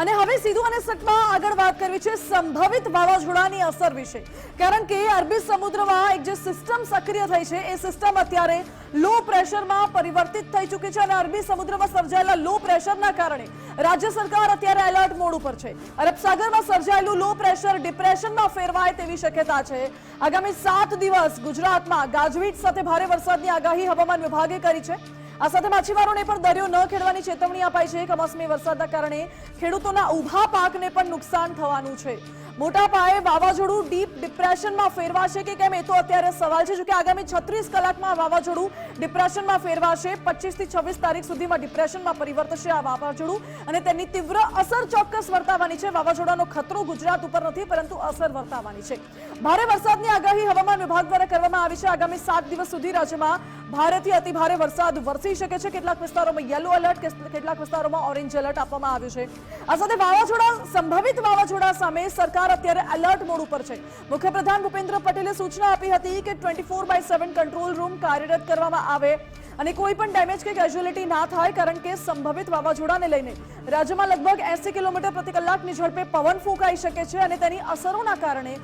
અને હવે સીધું અને સટમાં આગળ વાત કરવી છે સંભવિત વાવાઝોડાની અસર વિશે, કારણ કે અરબી સમુદ્રમાં એક જે સિસ્ટમ સક્રિય થઈ છે એ સિસ્ટમ અત્યારે લો પ્રેશરમાં પરિવર્તિત થઈ ચૂકી છે અને અરબી સમુદ્રમાં સર્જાયેલા લો પ્રેશરના કારણે રાજ્ય સરકાર અત્યારે એલર્ટ મોડ ઉપર છે. અરબ સાગરમાં સર્જાયેલું લો પ્રેશર ડિપ્રેશનમાં ફેરવાય તેવી શક્યતા છે. આગામી 7 દિવસ ગુજરાતમાં ગાજવીજ સાથે ભારે વરસાદની આગાહી હવામાન વિભાગે કરી છે. આ સાથે માછીમારોને પણ દરિયો ન ખેડવાની ચેતવણી અપાઈ છે. કમોસમી વરસાદના કારણે ખેડૂતોના ઊભા પાકને પણ નુકસાન થવાનું છે. મોટા પાયે વાવાઝોડું ડીપ ડિપ્રેશનમાં ફેરવાશે કે કેમ એ તો અત્યારે સવાલ છે. જો કે આગામી 36 કલાકમાં વાવાઝોડું ડિપ્રેશનમાં ફેરવાશે. 25 થી 26 તારીખ સુધીમાં ડિપ્રેશનમાં પરિવર્તશે આ વાવાઝોડું અને તેની તીવ્ર અસર ચોક્કસ વર્તાવાની છે. વાવાઝોડાનો ખતરો ગુજરાત ઉપર નથી, પરંતુ અસર વર્તાવાની છે. ભારે વરસાદની આગાહી હવામાન વિભાગ દ્વારા કરવામાં આવી છે. આગામી 7 દિવસ સુધી રાજ્યમાં ભારેથી અતિભારે વરસાદ વરસી શકે છે. કેટલાક વિસ્તારોમાં યલો એલર્ટ, કેટલાક વિસ્તારોમાં ઓરેન્જ એલર્ટ આપવામાં આવ્યું છે. આ સાથે સંભવિત વાવાઝોડા સામે સરકાર અત્યારે એલર્ટ મોડ ઉપર છે. મુખ્યપ્રધાન ભૂપેન્દ્ર પટેલે સૂચના આપી હતી કે 24/7 કંટ્રોલ રૂમ કાર્યરત કરવામાં આવે અને કોઈ પણ ડેમેજ કે કેઝ્યુઅલિટી ના થાય, કારણ કે સંભવિત વાવાઝોડાને લઈને રાજ્યમાં લગભગ 80 કિલોમીટર પ્રતિ કલાકની ઝડપે પવન ફૂંકાઈ શકે છે અને તેની અસરોના કારણે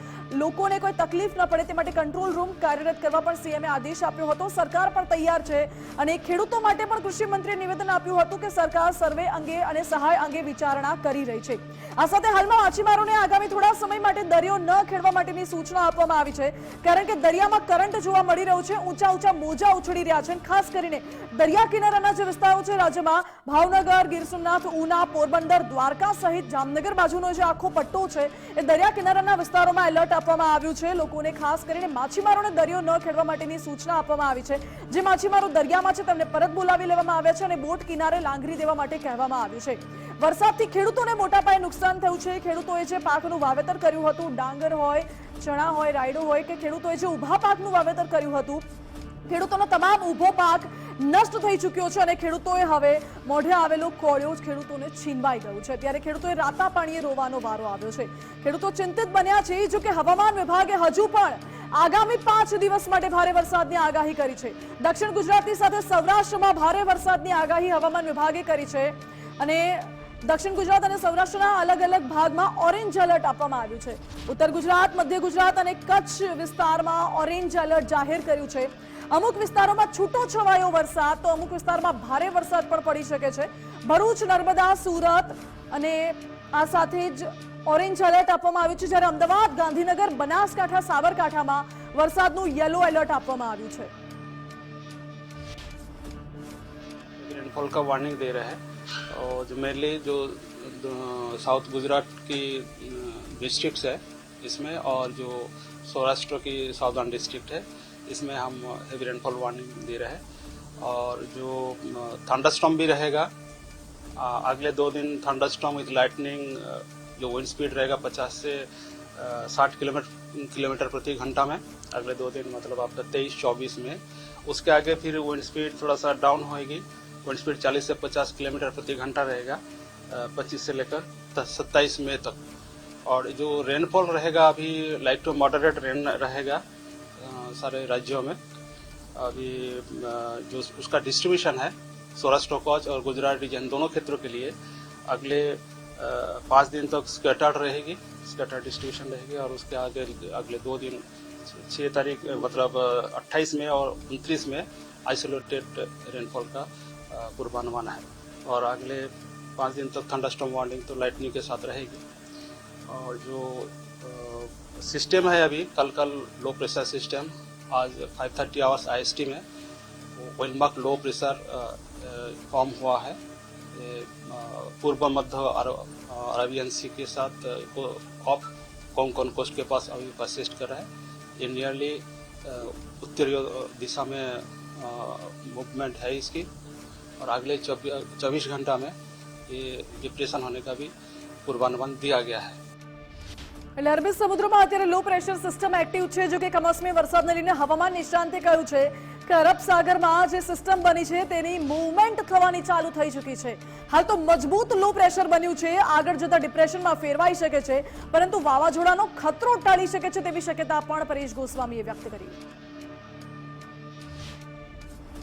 લોકોને કોઈ તકલીફ ન પડે તે માટે કંટ્રોલ રૂમ કાર્યરત કરવા પણ સીએમએ આદેશ આપ્યો હતો. સરકાર પણ તૈયાર છે અને ખેડૂતો માટે પણ કૃષિ મંત્રીએ નિવેદન આપ્યું હતું કે સરકાર સર્વે અંગે અને સહાય અંગે વિચારણા કરી રહી છે. આ સાથે હાલમાં માછીમારોને આગામી થોડા સમય માટે દરિયો ન ખેડવા માટેની સૂચના આપવામાં આવી છે, કારણ કે દરિયામાં કરંટ જોવા મળી રહ્યો છે. ઊંચા મોજા ઉછળી રહ્યા છે. ખાસ કરીને દરિયા કિનારાના જે વિસ્તારો છે રાજ્યમાં, ભાવનગર, ગીર સોમનાથ, ઉના, પોરબંદર, દ્વારકા સહિત જામનગર બાજુનો જે આખો પટ્ટો છે એ દરિયા કિનારાના વિસ્તારોમાં એલર્ટ આપવામાં આવ્યું છે. લોકોને ખાસ કરીને માછીમારોને દરિયો ન ખેડવા માટેની સૂચના આપવામાં આવી છે. જે માછીમારો દરિયામાં છે તેમને પરત બોલાવી લેવામાં આવ્યા છે અને બોટ કિનારે લાંગરી દેવા માટે કહેવામાં આવ્યું છે. વરસાદથી ખેડૂતોને મોટા પાયે નુકસાન થયું છે. ખેડૂતોએ જે પાકનું વાવેતર કર્યું હતું, ડાંગર હોય, ચણા હોય, રાયડો હોય, કે ખેડૂતોએ જે ઊભા પાકનું વાવેતર કર્યું હતું, ખેડૂતોનો તમામ ઊભો પાક નષ્ટ થઈ ચૂક્યો છે અને ખેડૂતોએ હવે મોઢે આવેલો કોળિયો ખેડૂતોને છીનવાઈ ગયું છે. ત્યારે ખેડૂતોએ રાતા પાણીએ રોવાનો વારો આવ્યો છે. ખેડૂતો ચિંતિત બન્યા છે. જો કે હવામાન વિભાગે હજુ પણ આગામી 5 દિવસ માટે ભારે વરસાદની આગાહી કરી છે. દક્ષિણ ગુજરાતની સાથે સૌરાષ્ટ્રમાં ભારે વરસાદની આગાહી હવામાન વિભાગે કરી છે અને દક્ષિણ ગુજરાત અને સૌરાષ્ટ્રના અલગ અલગ ભાગમાં ઓરેન્જ એલર્ટ આપવામાં આવ્યું છે. ઉત્તર ગુજરાત, મધ્ય ગુજરાત અને કચ્છ વિસ્તારમાં ઓરેન્જ એલર્ટ જાહેર કર્યું છે. અમુક વિસ્તારોમાં છૂટો છવાયો વરસાદ, તો અમુક વિસ્તારમાં ભારે વરસાદ પણ પડી શકે છે. ભરૂચ, નર્મદા, સુરત અને આ સાથે જ ઓરેન્જ એલર્ટ આપવામાં આવ્યું છે. જ્યારે અમદાવાદ, ગાંધીનગર, બનાસકાંઠા, સાબરકાંઠામાં વરસાદનું યલો એલર્ટ આપવામાં આવ્યું છે. रेनफॉल का वार्निंग दे रहे हैं और जो मेनली जो साउथ गुजरात की डिस्ट्रिक्ट्स है इसमें और जो सौराष्ट्र की साउदर्न डिस्ट्रिक्ट है इसमें हम हेवी रेनफॉल वार्निंग दे रहे हैं और जो थंडरस्टॉर्म भी रहेगा अगले 2 दिन थंडरस्टॉर्म विद लाइटनिंग जो विंड स्पीड रहेगा 50 से 60 किलोमीटर प्रति घंटा में अगले 2 दिन मतलब आपका 23-24 में. उसके आगे फिर विंड स्पीड थोड़ा सा डाउन होएगी. विंड स्पीड 40 से 50 किलोमीटर प्रति घंटा रहेगा 25 से लेकर 27 मई तक. और जो रेनफॉल रहेगा अभी लाइट टू मॉडरेट रेन रहेगा सारे राज्यों में. अभी जो उसका डिस्ट्रीब्यूशन है सौराष्ट्र, कच्छ और गुजरात रीजन दोनों क्षेत्रों के लिए अगले 5 दिन तक स्कैटर्ड रहेगी, स्कैटर्ड डिस्ट्रीब्यूशन रहेगी. और उसके आगे अगले 2 दिन 6 तारीख मतलब 28 में और 29 में आइसोलेटेड रेनफॉल का पूर्वानुमान है. और अगले 5 दिन तक थंडरस्टॉर्म वार्निंग तो लाइटनिंग के साथ रहेगी. और जो सिस्टम है अभी कल लो प्रेशर सिस्टम आज 5:30 आवर्स IST में वेलमार्क लो प्रेशर फॉर्म हुआ है. पूर्व मध्य अरबियन सी के साथ ऑफ कोंकण कोस्ट के पास अभी परसिस्ट कर रहा है. ये नियरली उत्तरी दिशा में मूवमेंट है इसकी और अगले 24 घंटा में ये डिप्रेशन होने का भी पूर्वानुमान दिया गया है. એટલે અરબી સમુદ્રમાં અત્યારે લો પ્રેશર સિસ્ટમ એક્ટિવ છે. જો કે કમોસમી વરસાદને લઈને હવામાન નિષ્ણાંતે કહ્યું છે કે અરબ સાગરમાં જે સિસ્ટમ બની છે તેની મૂવમેન્ટ થવાની ચાલુ થઈ ચૂકી છે. હાલ તો મજબૂત લો પ્રેશર બન્યું છે, આગળ જતા ડિપ્રેશનમાં ફેરવાઈ શકે છે, પરંતુ વાવાઝોડાનો ખતરો ટાળી શકે છે તેવી શક્યતા પણ પરેશ ગોસ્વામીએ વ્યક્ત કરી.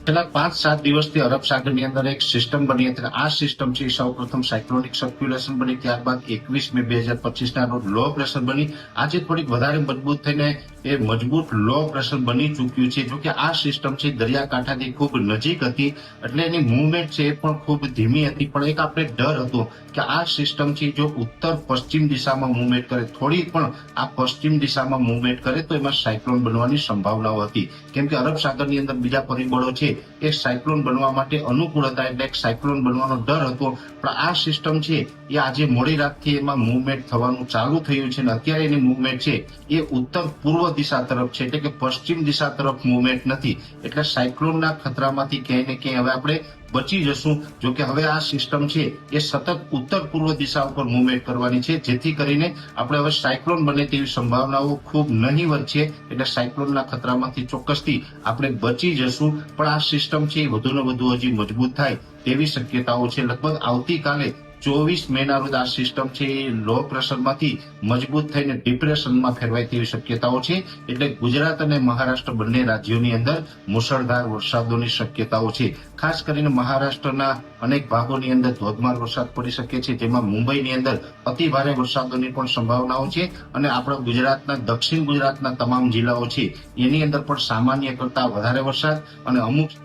છેલ્લા 5-7 દિવસથી અરબ સાગરની અંદર એક સિસ્ટમ બની હતી. આ સિસ્ટમ છે સૌ પ્રથમ સાયક્લોનિક સર્ક્યુલેશન બની, ત્યારબાદ 21 મે 2025 ના રોજ લો પ્રેશર બની. આજે થોડીક વધારે મજબૂત થઈને એ મજબૂત લો પ્રેશર બની ચૂક્યું છે. જોકે આ સિસ્ટમ છે દરિયાકાંઠાથી ખૂબ નજીક હતી, એટલે એની મૂવમેન્ટ છે એ પણ ખૂબ ધીમી હતી. પણ એક આપણે ડર હતો કે આ સિસ્ટમ છે જો ઉત્તર પશ્ચિમ દિશામાં મૂવમેન્ટ કરે, થોડી પણ આ પશ્ચિમ દિશામાં મૂવમેન્ટ કરે તો એમાં સાયક્લોન બનવાની સંભાવનાઓ હતી. કેમ કે અરબ સાગરની અંદર બીજા પરિબળો છે એ સાયક્લોન બનવા માટે અનુકૂળ હતા, એટલે એક સાયક્લોન બનવાનો ડર હતો. પણ આ સિસ્ટમ છે એ આજે મોડી રાતથી એમાં મૂવમેન્ટ થવાનું ચાલુ થયું છે અને અત્યારે એની મૂવમેન્ટ છે એ ઉત્તર પૂર્વ દિશા તરફ છે, એટલે કે પશ્ચિમ દિશા તરફ મૂવમેન્ટ નથી. એટલે સાયક્લોનના ખતરામાંથી ક્યાંય ને ક્યાંય હવે આપણે બચી જશું. જો કે હવે આ સિસ્ટમ છે એ સતત ઉત્તર પૂર્વ દિશા ઉપર મૂવમેન્ટ કરવાની છે, જેથી કરીને આપણે હવે સાયક્લોન બને તેવી સંભાવનાઓ ખૂબ નહીવત છે. એટલે સાયક્લોનના ખતરામાંથી ચોક્કસથી આપણે બચી જશું. પણ આ સિસ્ટમ છે એ વધુને વધુ હજી મજબૂત થાય તેવી શક્યતાઓ છે. લગભગ આવતીકાલે 24 મેના રોજ આ સિસ્ટમ છે એ લો પ્રેશરમાંથી મજબૂત થઈને ડિપ્રેશનમાં ફેરવાય તેવી શક્યતાઓ છે. એટલે ગુજરાત અને મહારાષ્ટ્ર બંને રાજ્યોની અંદર મુશળધાર વરસાદોની શક્યતાઓ છે. ખાસ કરીને મહારાષ્ટ્રના અનેક ભાગોની અંદર ધોધમાર વરસાદ પડી શકે છે, જેમાં મુંબઈની અંદર અતિ ભારે વરસાદોની પણ સંભાવનાઓ છે. અને આપણા ગુજરાતના દક્ષિણ ગુજરાતના તમામ જિલ્લાઓ છે એની અંદર પણ સામાન્ય કરતા વધારે વરસાદ અને અમુક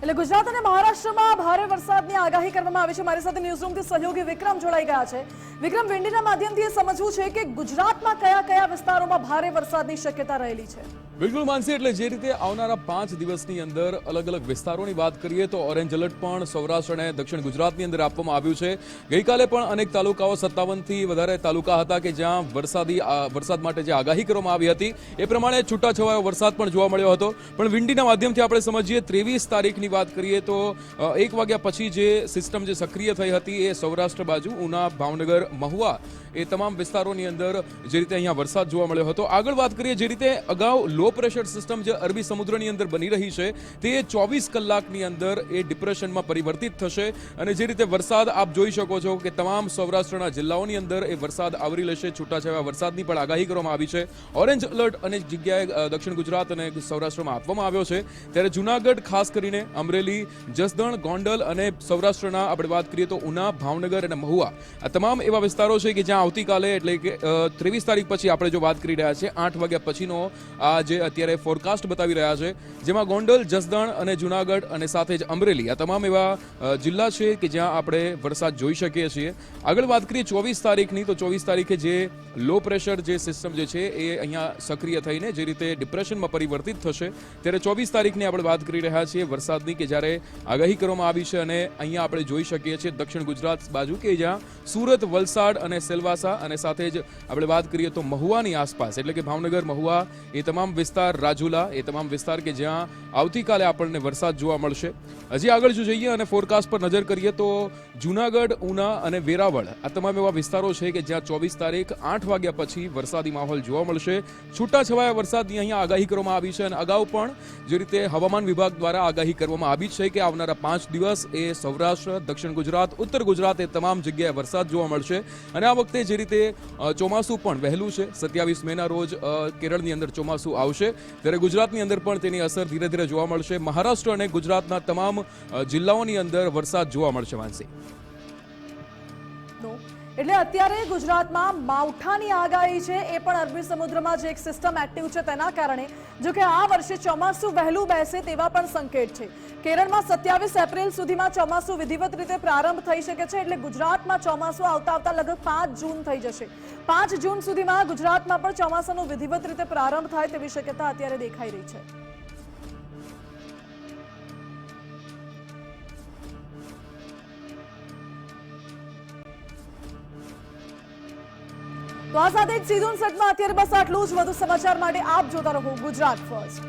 એટલે ગુજરાત અને મહારાષ્ટ્રમાં ભારે વરસાદની આગાહી કરવામાં આવી છે. મારી સાથે ન્યૂઝરૂમથી સહયોગી વિક્રમ જોડાઈ ગયા છે. વિક્રમ, વિંડીના માધ્યમથી એ સમજવું છે કે ગુજરાતમાં કયા કયા વિસ્તારોમાં ભારે વરસાદની શક્યતા રહેલી છે. બિલકુલ માનસી, એટલે જે રીતે આવનારા 5 દિવસની અંદર અલગ અલગ વિસ્તારોની વાત કરીએ તો ઓરેન્જ એલર્ટ પણ સૌરાષ્ટ્ર અને દક્ષિણ ગુજરાતની અંદર આપવામાં આવ્યું છે. ગઈકાલે પણ અનેક તાલુકાઓ 57થી વધારે તાલુકા હતા કે જ્યાં વરસાદ માટે જે આગાહી કરવામાં આવી હતી એ પ્રમાણે છૂટાછવાયો વરસાદ પણ જોવા મળ્યો હતો. પણ વિંડીના માધ્યમથી આપણે સમજીએ 23 તારીખની વાત કરીએ તો 1 વાગ્યા પછી જે સિસ્ટમ જે સક્રિય થઈ હતી એ સૌરાષ્ટ્ર બાજુ ઉના, ભાવનગર, મહુવા એ તમામ વિસ્તારોની અંદર જે રીતે અહીંયા વરસાદ જોવા મળ્યો હતો. આગળ વાત કરીએ, જે રીતે અગાઉ લો પ્રેશર સિસ્ટમ જે અરબી સમુદ્રની અંદર બની રહી છે તે 24 કલાકની અંદર એ ડિપ્રેશનમાં પરિવર્તિત થશે અને જે રીતે વરસાદ આપ જોઈ શકો છો કે તમામ સૌરાષ્ટ્રના જિલ્લાઓની અંદર એ વરસાદ આવરી લેશે. છૂટાછવાયા વરસાદની પણ આગાહી કરવામાં આવી છે. ઓરેન્જ એલર્ટ અનેક જગ્યાએ દક્ષિણ ગુજરાત અને સૌરાષ્ટ્રમાં આપવામાં આવ્યો છે. ત્યારે જૂનાગઢ, ખાસ કરીને અમરેલી, જસદણ, ગોંડલ અને સૌરાષ્ટ્રના આપણે વાત કરીએ તો ઉના, ભાવનગર અને મહુવા આ તમામ એવા વિસ્તારો છે કે જ્યાં આવતીકાલે એટલે કે 23 તારીખ પછી આપણે જો વાત કરી રહ્યા છે 8 વાગ્યા પછીનો આ જે અત્યારે ફોરકાસ્ટ બતાવી રહ્યા છે, જેમાં ગોંડલ, જસદણ અને જૂનાગઢ અને સાથે જ અમરેલી આ તમામ એવા જિલ્લા છે કે જ્યાં આપણે વરસાદ જોઈ શકીએ છીએ. આગળ વાત કરીએ 24 તારીખની તો 24 તારીખે જે લો પ્રેશર જે સિસ્ટમ જે છે એ અહીંયા સક્રિય થઈને જે રીતે ડિપ્રેશનમાં પરિવર્તિત થશે, ત્યારે 24 તારીખની આપણે વાત કરી રહ્યા છીએ વરસાદની કે જ્યારે આગાહી કરવામાં આવી છે. અને અહીંયા આપણે જોઈ શકીએ છીએ દક્ષિણ ગુજરાત બાજુ કે જ્યાં સુરત, વલસાડ અને સેલવાસા અને સાથે જ આપણે વાત કરીએ તો મહુવાની આસપાસ એટલે કે ભાવનગર, મહુવા એ તમામ વિસ્તાર, રાજુલા એ તમામ વિસ્તાર કે જ્યાં આવતીકાલે આપણને વરસાદ જોવા મળશે. હજી આગળ જો જઈએ અને ફોરકાસ્ટ પર નજર કરીએ તો જૂનાગઢ, ઉના અને વેરાવળ આ તમામ એવા વિસ્તારો છે કે જ્યાં 24 તારીખ 8 વાગ્યા પછી વરસાદી માહોલ જોવા મળશે. છૂટાછવાયા વરસાદની અહીંયા આગાહી કરવામાં આવી છે અને અગાઉ પણ જે રીતે હવામાન વિભાગ દ્વારા આગાહી કરવામાં આવી છે કે આવનારા 5 દિવસ એ સૌરાષ્ટ્ર, દક્ષિણ ગુજરાત, ઉત્તર ગુજરાત એ તમામ જગ્યાએ વરસાદ જોવા મળશે. અને આ વખતે જે રીતે ચોમાસું પણ વહેલું છે, 27 મેના રોજ કેરળની અંદર ચોમાસું આવશે, ત્યારે ગુજરાતની અંદર પણ તેની અસર ધીરે ધીરે જોવા મળશે. મહારાષ્ટ્ર અને ગુજરાતના તમામ જિલ્લાઓની અંદર વરસાદ જોવા મળશે. માનસી, એટલે અત્યારે ગુજરાતમાં માવઠાની આગાહી છે, એ પણ અરબી સમુદ્રમાં જે એક સિસ્ટમ એક્ટિવ છે તેના કારણે. જો કે આ વર્ષે ચોમાસું વહેલું બેસે તેવા પણ સંકેત છે. કેરળમાં 27 એપ્રિલ સુધીમાં ચોમાસું વિધિવત રીતે પ્રારંભ થઈ શકે છે. એટલે ગુજરાતમાં ચોમાસું આવતા લગભગ 5 જૂન થઈ જશે. 5 જૂન સુધીમાં ગુજરાતમાં પણ ચોમાસાનો વિધિવત રીતે પ્રારંભ થાય તેવી શક્યતા અત્યારે દેખાઈ રહી છે. તો આ સાથે જ સીધું સેટમાં અત્યારે બસ આટલું જ. વધુ સમાચાર માટે આપ જોતા રહો ગુજરાત ફર્સ્ટ.